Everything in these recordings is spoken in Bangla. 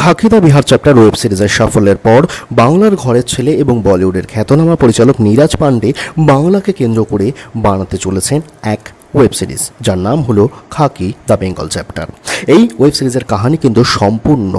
খাকিদা বিহার চ্যাপ্টার ওয়েব সিরিজের সাফল্যের পর বাংলার ঘরের ছেলে এবং বলিউডের খ্যাতনামা পরিচালক নীরাজ পান্ডে বাংলাকে কেন্দ্র করে বানাতে চলেছেন এক ওয়েব সিরিজ, যার নাম হলো খাকি দ্য বেঙ্গল চ্যাপ্টার। এই ওয়েব সিরিজের কাহিনী কিন্তু সম্পূর্ণ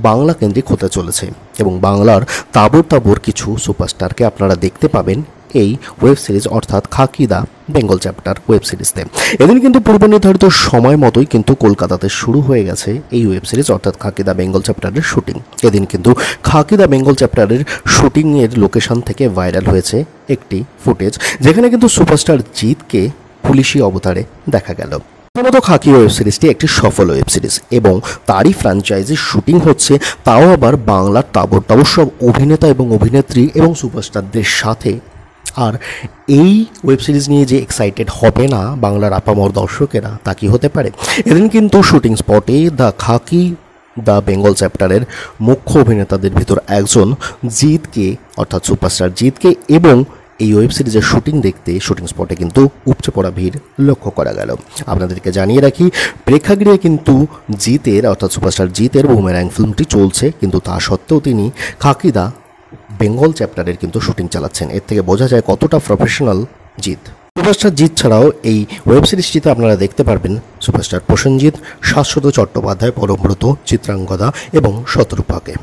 বাংলা কেন্দ্রিক হতে চলেছে এবং বাংলার তাবর তাবর কিছু সুপারস্টারকে আপনারা দেখতে পাবেন এই ওয়েব সিরিজ অর্থাৎ খাকি দ্য বেঙ্গল চ্যাপ্টার ওয়েব সিরিজতে। এদিন কিন্তু পূর্ব নির্ধারিত সময় মতোই কিন্তু কলকাতাতে শুরু হয়ে গেছে এই ওয়েব সিরিজ অর্থাৎ খাকি দ্য বেঙ্গল চ্যাপ্টারের শুটিং। এদিন কিন্তু খাকি দ্য বেঙ্গল চ্যাপ্টারের শুটিংয়ের লোকেশন থেকে ভাইরাল হয়েছে একটি ফুটেজ, যেখানে কিন্তু সুপারস্টার জিতকে পুলিশি অবতারে দেখা গেল। প্রথমত খাকি ওয়েব সিরিজটি একটি সফল ওয়েব সিরিজ এবং তারই ফ্র্যাঞ্চাইজির শুটিং হচ্ছে, তাও আবার বাংলার তাবর তাবর সব অভিনেতা এবং অভিনেত্রী এবং সুপারস্টারদের সাথে। আর এই ওয়েব সিরিজ নিয়ে যে এক্সাইটেড হবে না বাংলার আপামর দর্শকেরা, তা কি হতে পারে? এদিন কিন্তু শুটিং স্পটে দ্য খাকি দ্য বেঙ্গল চ্যাপ্টারের মুখ্য অভিনেতাদের ভিতর একজন জিতকে অর্থাৎ সুপারস্টার জিতকে এবং এই ওয়েব সিরিজের শুটিং দেখতে শুটিং স্পটে কিন্তু উপচে পড়া ভিড় লক্ষ্য করা গেল। আপনাদেরকে জানিয়ে রাখি, প্রেক্ষাগৃহে কিন্তু জিতের অর্থাৎ সুপারস্টার জিতের বুমেরাং ফিল্মটি চলছে, কিন্তু তা সত্ত্বেও তিনি খাকি দ্য বেঙ্গল চ্যাপ্টারের কিন্তু শুটিং চালাচ্ছেন। এর থেকে বোঝা যায় কতটা প্রফেশনাল জিত। সুপারস্টার জিত ছাড়াও এই ওয়েব সিরিজটিতে আপনারা দেখতে পারবেন সুপারস্টার প্রসেনজিৎ, শাশ্বত চট্টোপাধ্যায়, পরমব্রত, চিত্রাঙ্গদা এবং শতরূপাকে।